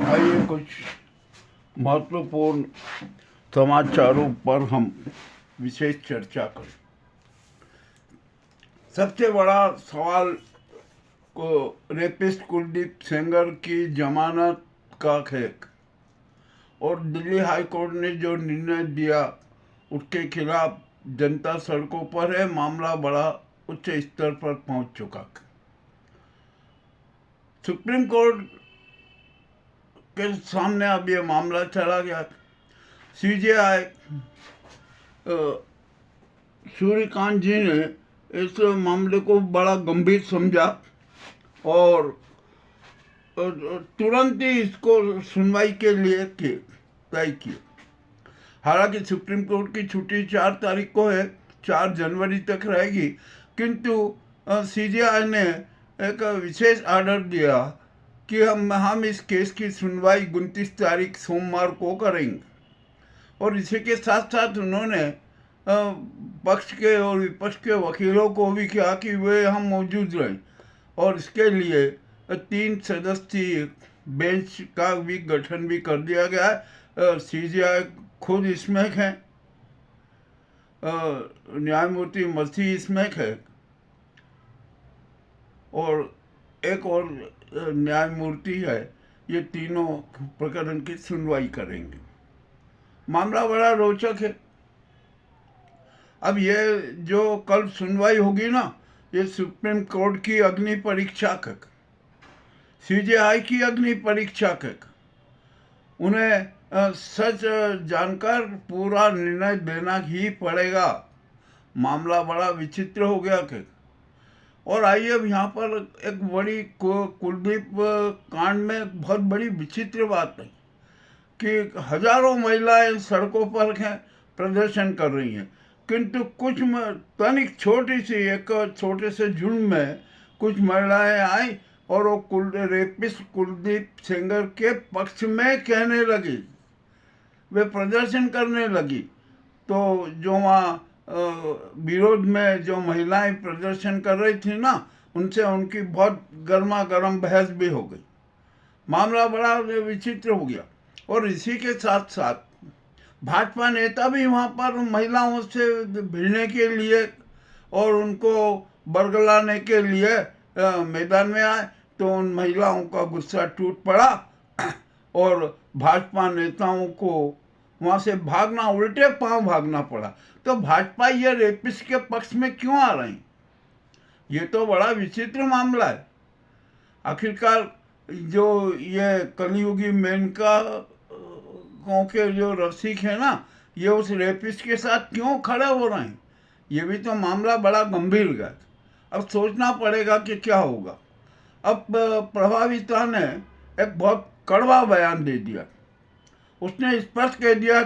आइए कुछ महत्वपूर्ण समाचारों पर हम विशेष चर्चा करें। सबसे बड़ा सवाल को रेपिस्ट कुलदीप सेंगर की जमानत का है और दिल्ली हाई कोर्ट ने जो निर्णय दिया उसके खिलाफ जनता सड़कों पर है। मामला बड़ा उच्च स्तर पर पहुंच चुका है। सुप्रीम कोर्ट के सामने अब ये मामला चला गया। सीजेआई सूर्यकांत जी ने इस मामले को बड़ा गंभीर समझा और तुरंत ही इसको सुनवाई के लिए तय किया। हालांकि सुप्रीम कोर्ट की छुट्टी 4 तारीख को है, 4 जनवरी तक रहेगी, किंतु सीजेआई ने एक विशेष ऑर्डर दिया कि हम इस केस की सुनवाई 29 तारीख सोमवार को करेंगे। और इसी के साथ साथ उन्होंने पक्ष के और विपक्ष के वकीलों को भी कहा कि वे हम मौजूद रहें और इसके लिए 3 सदस्यीय बेंच का भी गठन भी कर दिया गया है। सीजेआई खुद इसमें है, न्यायमूर्ति मसी इसमें है और एक और न्यायमूर्ति है। ये तीनों प्रकरण की सुनवाई करेंगे। मामला बड़ा रोचक है। अब ये जो कल सुनवाई होगी ना, ये सुप्रीम कोर्ट की अग्नि परीक्षा है, सीजेआई की अग्नि परीक्षा है। उन्हें सच जानकर पूरा निर्णय देना ही पड़ेगा। मामला बड़ा विचित्र हो गया है। और आइए अब यहाँ पर एक बड़ी कुलदीप कांड में बहुत बड़ी विचित्र बात है कि हजारों महिलाएं सड़कों पर हैं, प्रदर्शन कर रही हैं, किंतु कुछ तनिक छोटी सी एक छोटे से झुंड में कुछ महिलाएं आई और वो रेपिस्ट कुलदीप सेंगर के पक्ष में कहने लगी, वे प्रदर्शन करने लगी। तो जो वहाँ विरोध में जो महिलाएं प्रदर्शन कर रही थी ना, उनसे उनकी बहुत गर्मा गर्म बहस भी हो गई। मामला बड़ा विचित्र हो गया। और इसी के साथ साथ भाजपा नेता भी वहाँ पर महिलाओं से भिड़ने के लिए और उनको बरगलाने के लिए मैदान में आए, तो उन महिलाओं का गुस्सा टूट पड़ा और भाजपा नेताओं को वहाँ से भागना, उल्टे पांव भागना पड़ा। तो भाजपा ये रेपिस्ट के पक्ष में क्यों आ रही? ये तो बड़ा विचित्र मामला है। आखिरकार जो ये कलयुगी मेनका के जो रसिक है ना, ये उस रेपिस्ट के साथ क्यों खड़े हो रहे हैं? ये भी तो मामला बड़ा गंभीर है। अब सोचना पड़ेगा कि क्या होगा। अब प्रभाविता ने एक बहुत कड़वा बयान दे दिया। उसने स्पष्ट कह दिया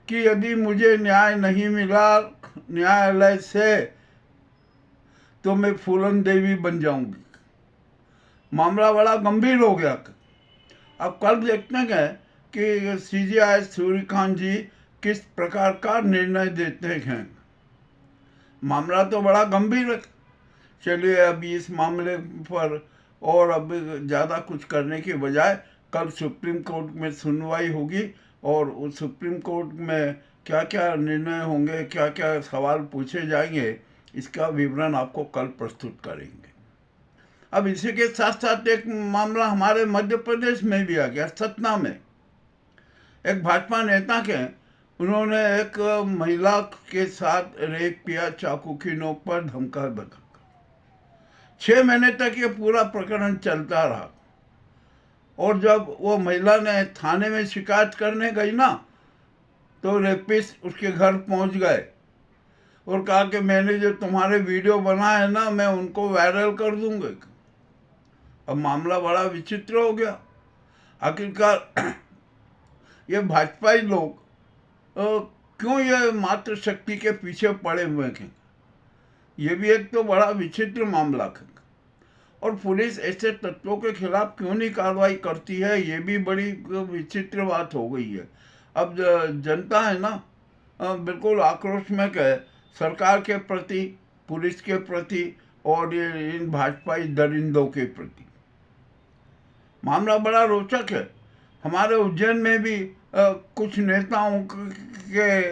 कि यदि मुझे न्याय नहीं मिला न्यायालय से तो मैं फूलन देवी बन जाऊंगी। मामला बड़ा गंभीर हो गया। अब कल देखते हैं कि सीजेआई सूर्यकांत जी किस प्रकार का निर्णय देते हैं। मामला तो बड़ा गंभीर है। चलिए अभी इस मामले पर और अब ज़्यादा कुछ करने के बजाय कल सुप्रीम कोर्ट में सुनवाई होगी और उस सुप्रीम कोर्ट में क्या क्या निर्णय होंगे, क्या क्या सवाल पूछे जाएंगे, इसका विवरण आपको कल प्रस्तुत करेंगे। अब इसी के साथ साथ एक मामला हमारे मध्य प्रदेश में भी आ गया। सतना में एक भाजपा नेता के उन्होंने एक महिला के साथ रेप किया, चाकू की नोक पर धमका धमका। 6 महीने तक ये पूरा प्रकरण चलता रहा और जब वो महिला ने थाने में शिकायत करने गई ना, तो रेपिस्ट उसके घर पहुंच गए और कहा कि मैंने जो तुम्हारे वीडियो बनाए हैं ना, मैं उनको वायरल कर दूंगा। अब मामला बड़ा विचित्र हो गया। आखिरकार ये भाजपाई लोग क्यों ये मातृ शक्ति के पीछे पड़े हुए हैं? ये भी एक तो बड़ा विचित्र मामला है। और पुलिस ऐसे तत्वों के खिलाफ क्यों नहीं कार्रवाई करती है, ये भी बड़ी विचित्र बात हो गई है। अब जनता है ना, बिल्कुल आक्रोश में है सरकार के प्रति, पुलिस के प्रति और ये इन भाजपाई दरिंदों के प्रति। मामला बड़ा रोचक है। हमारे उज्जैन में भी कुछ नेताओं के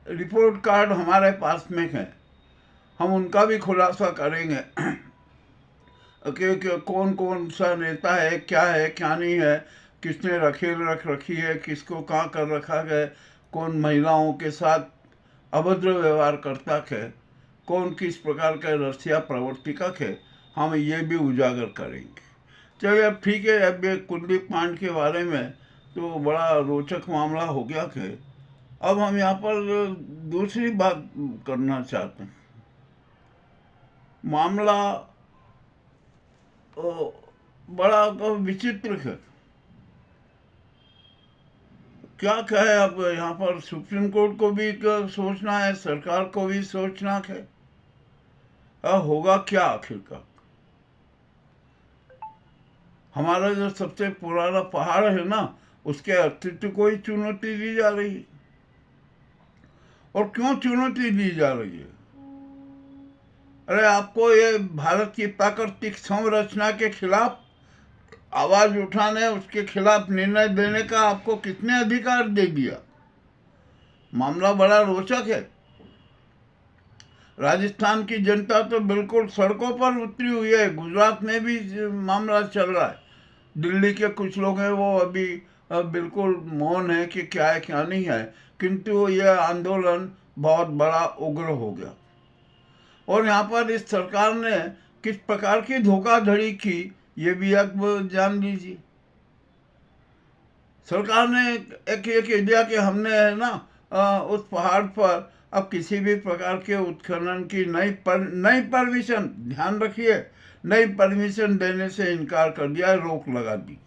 रिपोर्ट कार्ड हमारे पास में हैं, हम उनका भी खुलासा करेंगे कि कौन कौन सा नेता है क्या नहीं है, किसने रख रखी है, किसको कहाँ कर रखा है, कौन महिलाओं के साथ अभद्र व्यवहार करता है, कौन किस प्रकार का रसिया प्रवर्तिका है, हम ये भी उजागर करेंगे। चलिए अब ठीक है। अब ये कुलदीप पांड के बारे में तो बड़ा रोचक मामला हो गया कि अब हम यहाँ पर दूसरी बात करना चाहते हैं। मामला बड़ा विचित्र है। क्या कहे, अब यहाँ पर सुप्रीम कोर्ट को भी सोचना है, सरकार को भी सोचना है, होगा क्या आखिरकार। हमारा जो सबसे पुराना पहाड़ है ना, उसके अस्तित्व को ही चुनौती दी जा रही है। और क्यों चुनौती दी जा रही है? अरे आपको ये भारत की प्राकृतिक संरचना के खिलाफ आवाज उठाने, उसके खिलाफ निर्णय देने का आपको किसने अधिकार दे दिया? मामला बड़ा रोचक है। राजस्थान की जनता तो बिल्कुल सड़कों पर उतरी हुई है, गुजरात में भी मामला चल रहा है, दिल्ली के कुछ लोग हैं वो अभी बिल्कुल मौन है कि क्या है क्या नहीं है, किंतु यह आंदोलन बहुत बड़ा उग्र हो गया। और यहाँ पर इस सरकार ने किस प्रकार की धोखाधड़ी की, ये भी आप जान लीजिए। सरकार ने एक ये दिया कि हमने है ना उस पहाड़ पर अब किसी भी प्रकार के उत्खनन की नई परमिशन, ध्यान रखिए, नई परमिशन देने से इनकार कर दिया, रोक लगा दी।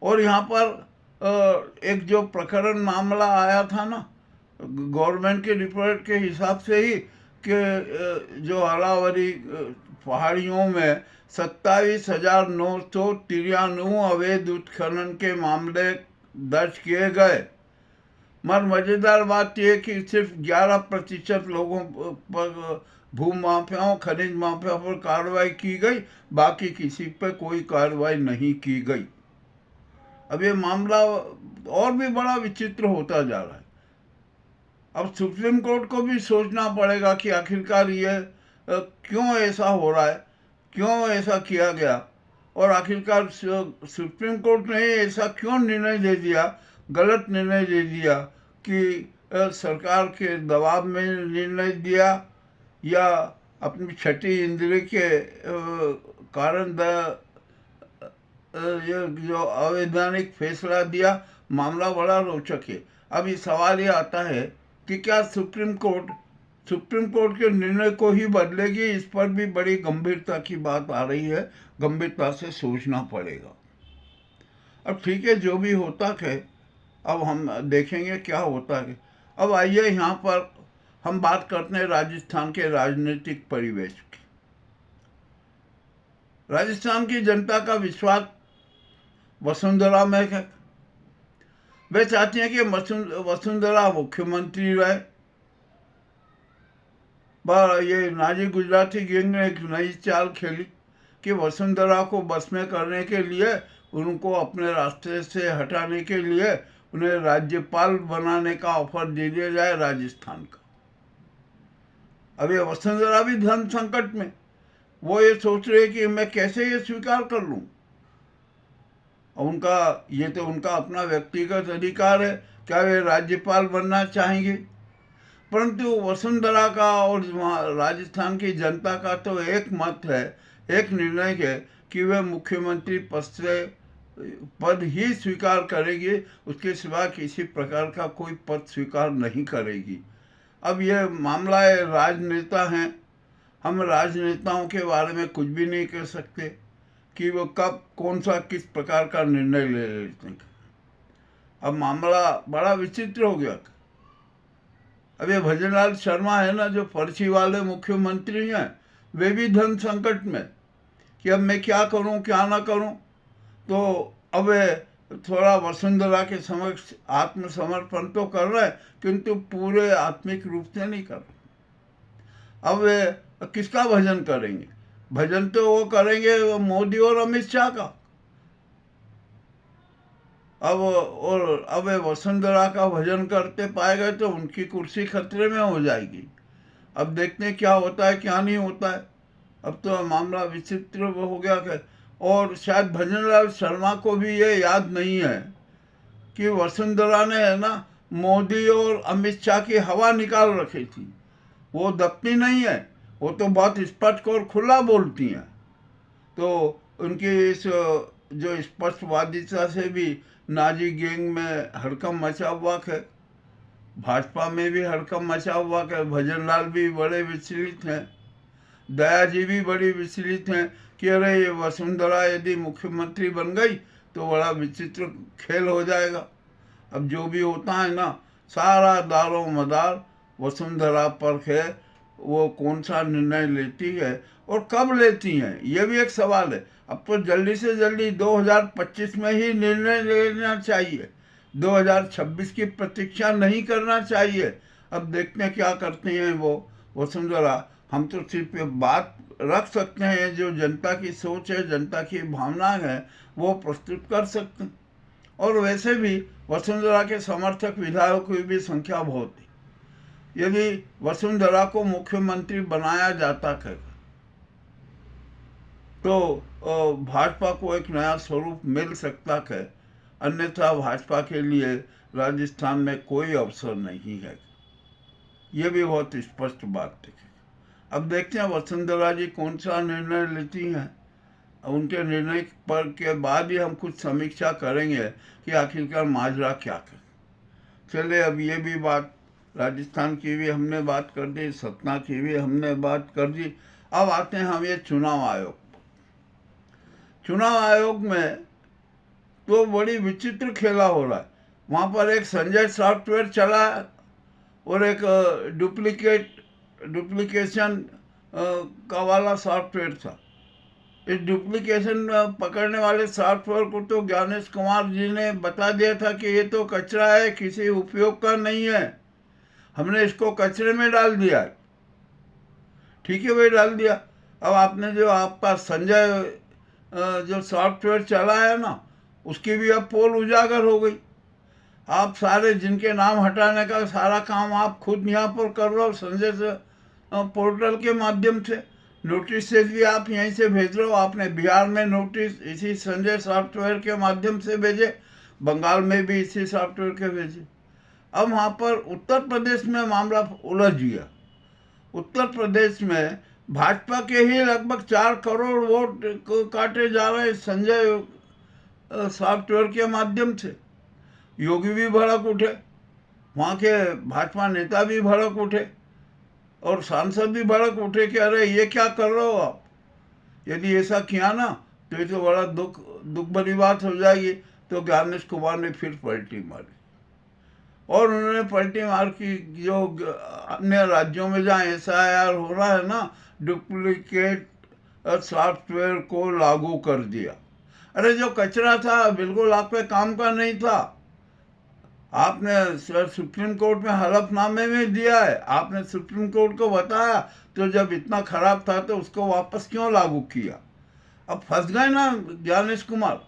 और यहाँ पर एक जो प्रकरण मामला आया था ना, गवर्नमेंट के रिपोर्ट के हिसाब से ही कि जो अरावली पहाड़ियों में 27,993 अवैध उत्खनन के मामले दर्ज किए गए। मगर मजेदार बात यह कि सिर्फ 11% लोगों पर, भूमाफियाओं, खनिज माफिया पर कार्रवाई की गई, बाकी किसी पर कोई कार्रवाई नहीं की गई। अब ये मामला और भी बड़ा विचित्र होता जा रहा है। अब सुप्रीम कोर्ट को भी सोचना पड़ेगा कि आखिरकार ये क्यों ऐसा हो रहा है, क्यों ऐसा किया गया, और आखिरकार सुप्रीम कोर्ट ने ऐसा क्यों निर्णय दे दिया, गलत निर्णय दे दिया कि सरकार के दबाव में निर्णय दिया या अपनी छठी इंद्रिय के कारण ये जो अवैधानिक फैसला दिया। मामला बड़ा रोचक है। अब ये सवाल ये आता है कि क्या सुप्रीम कोर्ट के निर्णय को ही बदलेगी? इस पर भी बड़ी गंभीरता की बात आ रही है, गंभीरता से सोचना पड़ेगा। अब ठीक है, जो भी होता है अब हम देखेंगे क्या होता है। अब आइए यहाँ पर हम बात करते हैं राजस्थान के राजनीतिक परिवेश की। राजस्थान की जनता का विश्वास वसुंधरा में है। वे चाहती हैं कि वसुंधरा मुख्यमंत्री रहे। पर ये नाजी गुजराती गैंग ने एक नई चाल खेली कि वसुंधरा को बस में करने के लिए, उनको अपने रास्ते से हटाने के लिए उन्हें राज्यपाल बनाने का ऑफर दे दिया जाए राजस्थान का। अब ये वसुंधरा भी धन संकट में, वो ये सोच रहे कि मैं कैसे ये स्वीकार कर लूं। ये तो उनका अपना व्यक्तिगत अधिकार है, क्या वे राज्यपाल बनना चाहेंगे। परंतु वसुंधरा का और राजस्थान की जनता का तो एक मत है, एक निर्णय है कि वे मुख्यमंत्री पद ही स्वीकार करेगी, उसके सिवा किसी प्रकार का कोई पद स्वीकार नहीं करेगी। अब यह मामला है, राजनेता हैं, हम राजनेताओं के बारे में कुछ भी नहीं कह सकते कि वो कब कौन सा किस प्रकार का निर्णय ले लेते हैं। अब मामला बड़ा विचित्र हो गया। अब ये भजनलाल शर्मा है ना, जो फर्जी वाले मुख्यमंत्री हैं, वे भी धन संकट में कि अब मैं क्या करूं क्या ना करूं। तो अब वे थोड़ा वसुंधरा के समक्ष आत्मसमर्पण तो कर रहे हैं, किंतु पूरे आत्मिक रूप से नहीं कर रहे। अब वे किसका भजन करेंगे? भजन तो वो करेंगे मोदी और अमित शाह का। अब वे वसुंधरा का भजन करते पाए गए तो उनकी कुर्सी खतरे में हो जाएगी। अब देखते हैं क्या होता है क्या नहीं होता है। अब तो मामला विचित्र हो गया कि, और शायद भजनलाल शर्मा को भी ये याद नहीं है कि वसुंधरा ने है ना मोदी और अमित शाह की हवा निकाल रखी थी। वो दबती नहीं है, वो तो बहुत स्पष्ट और खुला बोलती हैं। तो उनकी इस जो स्पष्टवादिता से भी नाजी गैंग में हड़कंप मचा हुआ है, भाजपा में भी हड़कंप मचा हुआ है। भजनलाल भी बड़े विचलित हैं, दया जी भी बड़ी विचलित हैं कि अरे ये वसुंधरा यदि मुख्यमंत्री बन गई तो बड़ा विचित्र खेल हो जाएगा। अब जो भी होता है ना, सारा दारो मदार वसुंधरा पर है, वो कौन सा निर्णय लेती है और कब लेती हैं, ये भी एक सवाल है। अब तो जल्दी से जल्दी 2025 में ही निर्णय लेना चाहिए, 2026 की प्रतीक्षा नहीं करना चाहिए। अब देखते हैं क्या करती हैं वो वसुंधरा। हम तो सिर्फ ये बात रख सकते हैं, जो जनता की सोच है, जनता की भावना है, वो प्रस्तुत कर सकते हैं। और वैसे भी वसुंधरा के समर्थक विधायकों की भी संख्या बहुत थी। यदि वसुंधरा को मुख्यमंत्री बनाया जाता है तो भाजपा को एक नया स्वरूप मिल सकता है, अन्यथा भाजपा के लिए राजस्थान में कोई अवसर नहीं है। ये भी बहुत स्पष्ट बात है। अब देखते हैं वसुंधरा जी कौन सा निर्णय लेती हैं। उनके निर्णय पर के बाद ही हम कुछ समीक्षा करेंगे कि आखिरकार माजरा क्या है। चले, अब ये भी बात, राजस्थान की भी हमने बात कर दी, सतना की भी हमने बात कर दी। अब आते हैं हम ये चुनाव आयोग। चुनाव आयोग में तो बड़ी विचित्र खेला हो रहा है। वहाँ पर एक संजय सॉफ्टवेयर चला और एक डुप्लीकेशन का वाला सॉफ्टवेयर था। इस डुप्लीकेशन पकड़ने वाले सॉफ्टवेयर को तो ज्ञानेश कुमार जी ने बता दिया था कि ये तो कचरा है, किसी उपयोग का नहीं है, हमने इसको कचरे में डाल दिया। ठीक है भाई, डाल दिया। अब आपने जो आपका संजय जो सॉफ्टवेयर चला है ना, उसकी भी अब पोल उजागर हो गई। आप सारे जिनके नाम हटाने का सारा काम आप खुद यहाँ पर कर रहे हो संजय से पोर्टल के माध्यम से। नोटिस भी आप यहीं से भेज रहे हो। आपने बिहार में नोटिस इसी संजय सॉफ्टवेयर के माध्यम से भेजे, बंगाल में भी इसी सॉफ्टवेयर के भेजे। अब वहाँ पर उत्तर प्रदेश में मामला उलझ गया। उत्तर प्रदेश में भाजपा के ही लगभग 4 करोड़ वोट काटे जा रहे हैं संजय सॉफ्टवेयर के माध्यम से। योगी भी भड़क उठे, वहाँ के भाजपा नेता भी भड़क उठे और सांसद भी भड़क उठे कि अरे ये क्या कर रहे हो आप, यदि ऐसा किया ना तो ये तो बड़ा दुख भरी बात हो जाएगी। तो ज्ञानेश कुमार ने फिर पलटी मारी और उन्होंने पलटी मार की जो अन्य राज्यों में जहाँ SIR हो रहा है ना, डुप्लीकेट सॉफ्टवेयर को लागू कर दिया। अरे जो कचरा था बिल्कुल आपके काम का नहीं था, आपने सुप्रीम कोर्ट में हलफनामे में दिया है, आपने सुप्रीम कोर्ट को बताया, तो जब इतना खराब था तो उसको वापस क्यों लागू किया। अब फंस गए ना ज्ञानेश कुमार,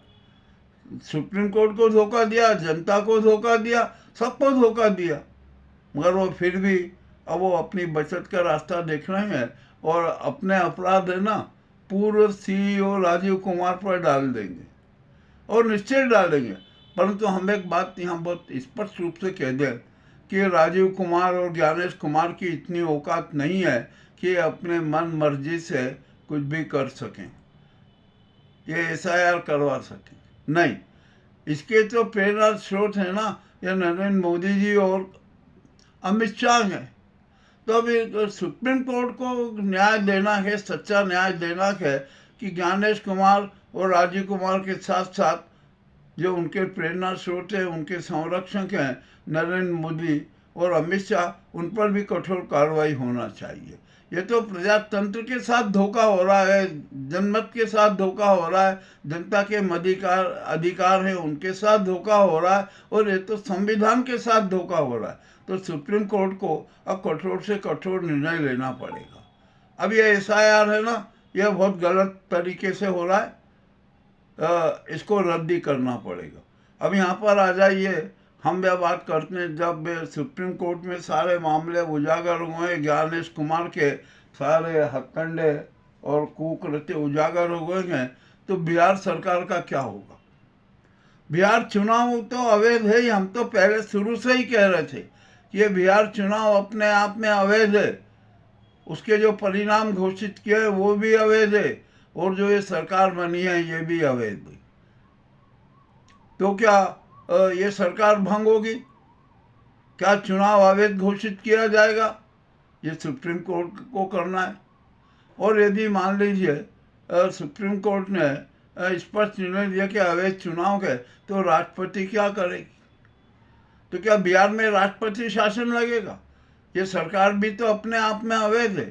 सुप्रीम कोर्ट को धोखा दिया, जनता को धोखा दिया, सबको धोखा दिया। मगर वो फिर भी अब वो अपनी बचत का रास्ता देख रहे हैं और अपने अपराध है ना पूर्व CEO राजीव कुमार पर डाल देंगे और निश्चय डालेंगे। परंतु हम एक बात यहाँ बहुत स्पष्ट रूप से कह दें कि राजीव कुमार और ज्ञानेश कुमार की इतनी औकात नहीं है कि अपने मन मर्जी से कुछ भी कर सकें, ये SIR करवा सकें। नहीं, इसके तो प्रेरणा स्रोत है ना ये नरेंद्र मोदी जी और अमित शाह हैं। तो अभी सुप्रीम कोर्ट को न्याय देना है, सच्चा न्याय देना है कि ज्ञानेश कुमार और राजीव कुमार के साथ साथ जो उनके प्रेरणा स्रोत है, उनके संरक्षक हैं नरेंद्र मोदी और अमित शाह, उन पर भी कठोर कार्रवाई होना चाहिए। ये तो प्रजातंत्र के साथ धोखा हो रहा है, जनमत के साथ धोखा हो रहा है, जनता के अधिकार हैं उनके साथ धोखा हो रहा है और ये तो संविधान के साथ धोखा हो रहा है। तो सुप्रीम कोर्ट को अब कठोर से कठोर निर्णय लेना पड़ेगा। अब ये SIR है ना, यह बहुत गलत तरीके से हो रहा है, इसको रद्दी करना पड़ेगा। अब यहाँ पर आ जाइए, हम यह बात करते हैं, जब सुप्रीम कोर्ट में सारे मामले उजागर हुए, ज्ञानेश कुमार के सारे हथकंडे और कुकृत्य उजागर हो गए हैं, तो बिहार सरकार का क्या होगा? बिहार चुनाव तो अवैध है ही, हम तो पहले शुरू से ही कह रहे थे कि ये बिहार चुनाव अपने आप में अवैध है, उसके जो परिणाम घोषित किए वो भी अवैध है, और जो ये सरकार बनी है ये भी अवैध है। तो क्या ये सरकार भंग होगी? क्या चुनाव अवैध घोषित किया जाएगा? ये सुप्रीम कोर्ट को करना है। और यदि मान लीजिए सुप्रीम कोर्ट ने स्पष्ट निर्णय दिया कि अवैध चुनाव के, तो राष्ट्रपति क्या करेगी? तो क्या बिहार में राष्ट्रपति शासन लगेगा? ये सरकार भी तो अपने आप में अवैध है।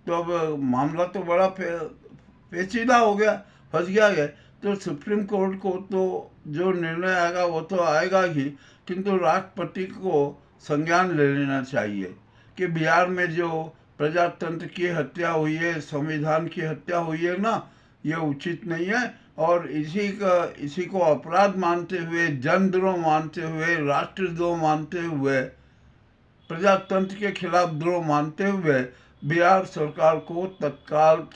तो अब मामला तो बड़ा पेचीदा हो गया, फंस गया है। तो सुप्रीम कोर्ट को तो जो निर्णय आएगा वो तो आएगा ही, किंतु राष्ट्रपति को संज्ञान ले लेना चाहिए कि बिहार में जो प्रजातंत्र की हत्या हुई है, संविधान की हत्या हुई है ना, ये उचित नहीं है। और इसी को अपराध मानते हुए, जनद्रोह मानते हुए, राष्ट्रद्रोह मानते हुए, प्रजातंत्र के खिलाफ द्रोह मानते हुए बिहार सरकार को तत्काल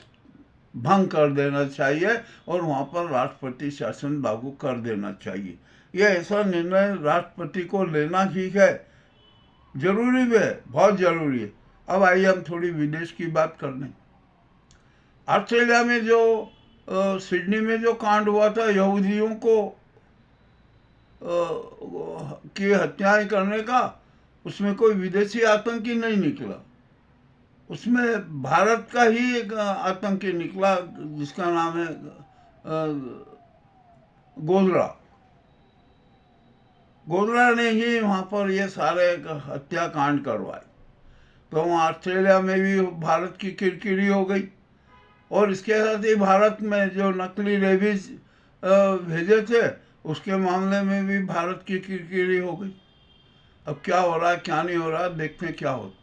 भंग कर देना चाहिए और वहाँ पर राष्ट्रपति शासन लागू कर देना चाहिए। यह ऐसा निर्णय राष्ट्रपति को लेना ही है, जरूरी भी है, बहुत जरूरी है। अब आइए हम थोड़ी विदेश की बात कर लें। ऑस्ट्रेलिया में जो सिडनी में जो कांड हुआ था यहूदियों को की हत्याएं करने का, उसमें कोई विदेशी आतंकी नहीं निकला, उसमें भारत का ही एक आतंकी निकला जिसका नाम है गोधरा ने ही वहाँ पर ये सारे हत्याकांड करवाए। तो वहाँ ऑस्ट्रेलिया में भी भारत की किरकिरी हो गई, और इसके साथ ही भारत में जो नकली रेबीज भेजे थे उसके मामले में भी भारत की किरकिरी हो गई। अब क्या हो रहा है क्या नहीं हो रहा, देखते हैं क्या होता है।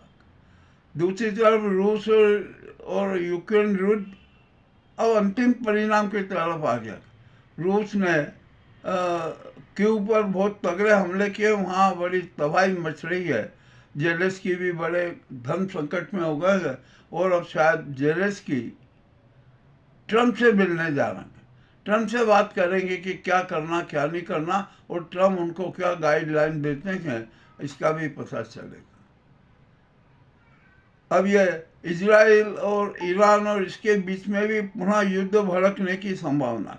दूसरी तरफ रूस और यूक्रेन युद्ध अब अंतिम परिणाम की तरफ आ गया। रूस ने क्यू पर बहुत तगड़े हमले किए, वहाँ बड़ी तबाही मच रही है। जेलेंस्की भी बड़े धन संकट में हो गए हैं, और अब शायद जेलेंस्की ट्रम्प से मिलने जा रहे हैं, ट्रम्प से बात करेंगे कि क्या करना क्या नहीं करना, और ट्रम्प उनको क्या गाइडलाइन देते हैं इसका भी पता चलेगा। अब ये इजराइल और ईरान और इसके बीच में भी पुनः युद्ध भड़कने की संभावना।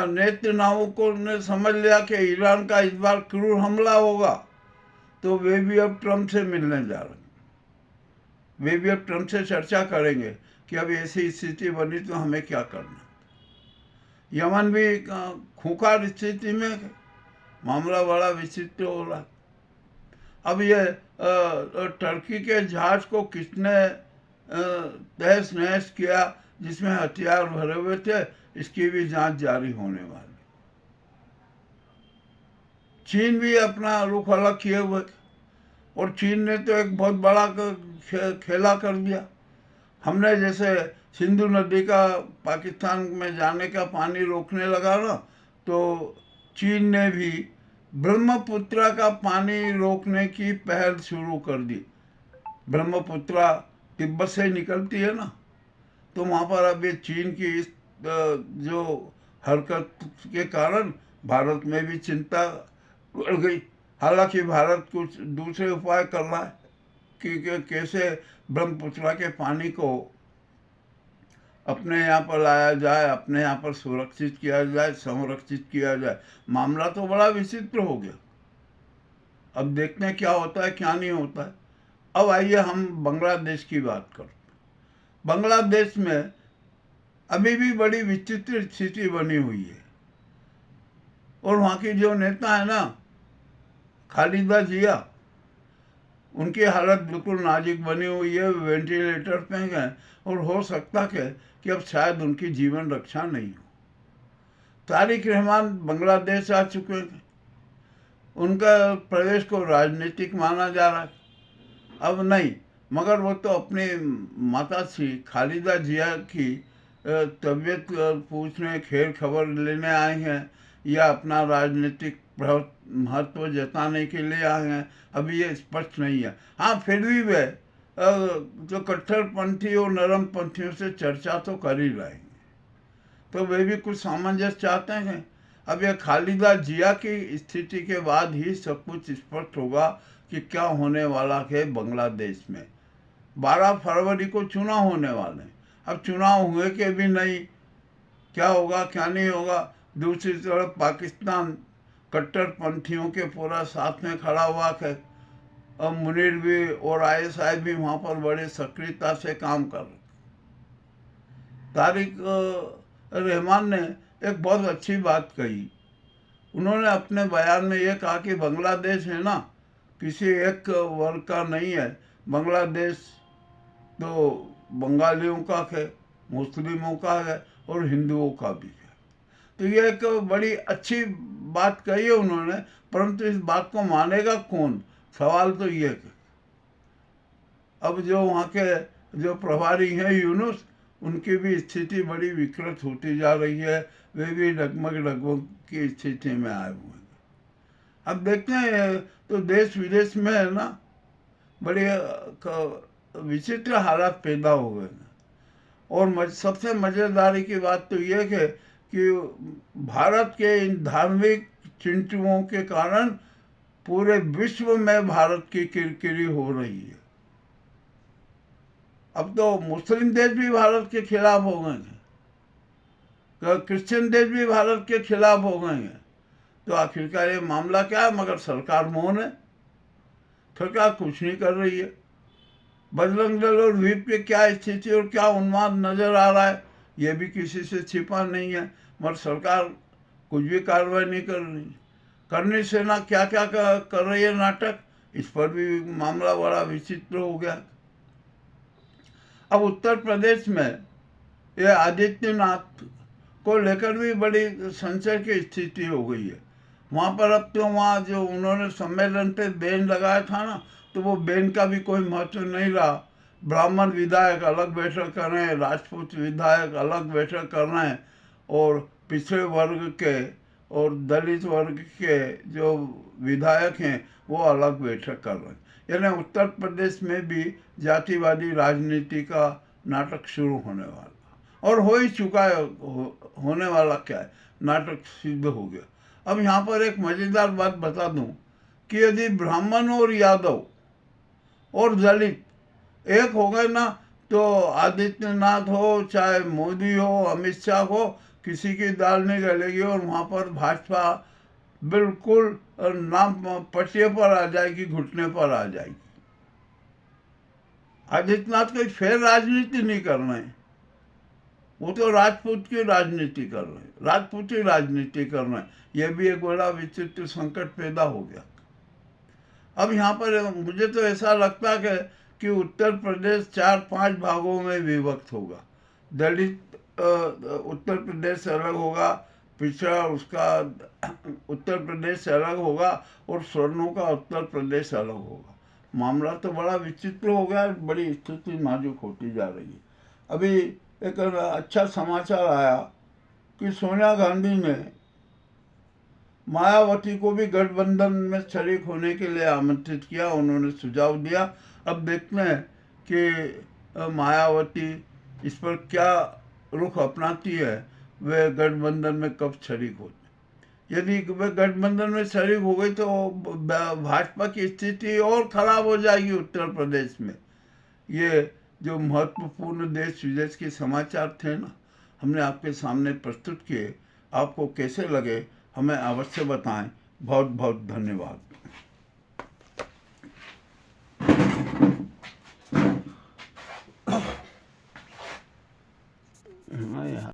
नेतन्याहू ने समझ लिया कि ईरान का इस बार क्रूर हमला होगा, तो वे भी अब ट्रम्प से मिलने जा रहे हैं। वे भी अब ट्रम्प से चर्चा करेंगे कि अब ऐसी स्थिति बनी तो हमें क्या करना। यमन भी खूंखार स्थिति में, मामला बड़ा विचित्र हो रहा। अब ये टर्की के जहाज को किसने तहस नहस किया जिसमें हथियार भरे हुए थे, इसकी भी जांच जारी होने वाली। चीन भी अपना रुख अलग किए हुए, और चीन ने तो एक बहुत बड़ा खेला कर दिया। हमने जैसे सिंधु नदी का पाकिस्तान में जाने का पानी रोकने लगा ना, तो चीन ने भी ब्रह्मपुत्रा का पानी रोकने की पहल शुरू कर दी। ब्रह्मपुत्रा तिब्बत से निकलती है ना, तो वहाँ पर अब ये चीन की इस जो हरकत के कारण भारत में भी चिंता बढ़ गई। हालांकि भारत कुछ दूसरे उपाय कर रहा है कि कैसे ब्रह्मपुत्रा के पानी को अपने यहाँ पर लाया जाए, अपने यहाँ पर सुरक्षित किया जाए, संरक्षित किया जाए। मामला तो बड़ा विचित्र हो गया। अब देखते हैं क्या होता है क्या नहीं होता है। अब आइए हम बांग्लादेश की बात करते हैं। बांग्लादेश में अभी भी बड़ी विचित्र स्थिति बनी हुई है, और वहाँ की जो नेता है ना खालिदा जिया, उनकी हालत बिल्कुल नाजुक बनी हुई है, वेंटिलेटर पे हैं, और हो सकता है कि अब शायद उनकी जीवन रक्षा नहीं हो। तारिक रहमान बांग्लादेश आ चुके हैं, उनका प्रवेश को राजनीतिक माना जा रहा है। अब नहीं, मगर वो तो अपनी माता श्री खालिदा जिया की तबीयत पूछने, खैर खबर लेने आए हैं या अपना राजनीतिक महत्व जताने के लिए आए हैं, अभी ये स्पष्ट नहीं है। हाँ, फिर भी वे जो कट्टरपंथी और नरमपंथियों से चर्चा तो कर ही रहे हैं, तो वे भी कुछ सामंजस्य चाहते हैं। अब यह खालिदा जिया की स्थिति के बाद ही सब कुछ स्पष्ट होगा कि क्या होने वाला है बांग्लादेश में। 12 फरवरी को चुनाव होने वाले हैं। अब चुनाव हुए के भी नहीं, क्या होगा क्या नहीं होगा। दूसरी तरफ पाकिस्तान कट्टरपंथियों के पूरा साथ में खड़ा हुआ है। अब मुनीर भी और ISI भी वहाँ पर बड़े सक्रियता से काम कर रहे। तारिक रहमान ने एक बहुत अच्छी बात कही। उन्होंने अपने बयान में ये कहा कि बांग्लादेश है ना, किसी एक वर्ग का नहीं है। बांग्लादेश तो बंगालियों का है, मुस्लिमों का है और हिंदुओं का भी है। तो ये एक बड़ी अच्छी बात कही है उन्होंने, परंतु इस बात को मानेगा कौन, सवाल तो ये है। अब जो वहाँ के जो प्रभारी हैं यूनुस, उनकी भी स्थिति बड़ी विकृत होती जा रही है। वे भी डगमग की स्थिति में आए हुए हैं। अब देखते हैं, तो देश विदेश में है ना बड़े विचित्र हालात पैदा हो गए हैं। और सबसे मज़ेदारी की बात तो ये है कि भारत के इन धार्मिक चिंटुओं के कारण पूरे विश्व में भारत की किरकिरी हो रही है। अब तो मुस्लिम देश भी भारत के खिलाफ हो गए हैं, क्रिश्चियन देश भी भारत के खिलाफ हो गए हैं। तो आखिरकार ये मामला क्या है? मगर सरकार मौन है, सरकार कुछ नहीं कर रही है। बजरंग दल और व्हीप की क्या स्थिति और क्या उन्माद नजर आ रहा है, ये भी किसी से छिपा नहीं है। मगर सरकार कुछ भी कार्रवाई नहीं कर रही। करनी सेना क्या क्या कर रही है नाटक, इस पर भी मामला बड़ा विचित्र हो गया। अब उत्तर प्रदेश में ये आदित्यनाथ को लेकर भी बड़ी संशय की स्थिति हो गई है। वहाँ पर अब तो वहाँ जो उन्होंने सम्मेलन पे बैन लगाया था ना, तो वो बैन का भी कोई महत्व नहीं रहा। ब्राह्मण विधायक अलग बैठक कर रहे हैं, राजपूत विधायक अलग बैठक कर रहे हैं, और पिछड़े वर्ग के और दलित वर्ग के जो विधायक हैं वो अलग बैठक कर रहे हैं। यानी उत्तर प्रदेश में भी जातिवादी राजनीति का नाटक शुरू होने वाला, और हो ही चुका है। होने वाला क्या है, नाटक सिद्ध हो गया। अब यहाँ पर एक मज़ेदार बात बता दूं कि यदि ब्राह्मण और यादव और दलित एक हो गए ना, तो आदित्यनाथ हो, चाहे मोदी हो, अमित शाह हो, किसी की दाल नहीं गलेगी और वहाँ पर भाजपा बिल्कुल नाम पटिए पर आ जाएगी, घुटने पर आ जाएगी। आदित्यनाथ कोई फेर राजनीति नहीं कर रहे हैं, वो तो राजपूत की राजनीति कर रहे हैं, राजपूती राजनीति कर रहे हैं। यह भी एक बड़ा विचित्र संकट पैदा हो गया। अब यहाँ पर मुझे तो ऐसा लगता है कि उत्तर प्रदेश 4-5 भागों में विभक्त होगा। दलित उत्तर प्रदेश से अलग होगा, पिछड़ा उसका उत्तर प्रदेश से अलग होगा, और स्वर्णों का उत्तर प्रदेश अलग होगा। मामला तो बड़ा विचित्र हो गया, बड़ी स्थिति नाजुक होती जा रही है। अभी एक अच्छा समाचार आया कि सोनिया गांधी ने मायावती को भी गठबंधन में शरीक होने के लिए आमंत्रित किया, उन्होंने सुझाव दिया। अब देखते हैं कि मायावती इस पर क्या रुख अपनाती है, वे गठबंधन में कब शरीक होते। यदि वे गठबंधन में शरीक हो गई तो भाजपा की स्थिति और खराब हो जाएगी उत्तर प्रदेश में। ये जो महत्वपूर्ण देश विदेश के समाचार थे ना, हमने आपके सामने प्रस्तुत किए। आपको कैसे लगे हमें अवश्य बताएं। बहुत बहुत धन्यवाद।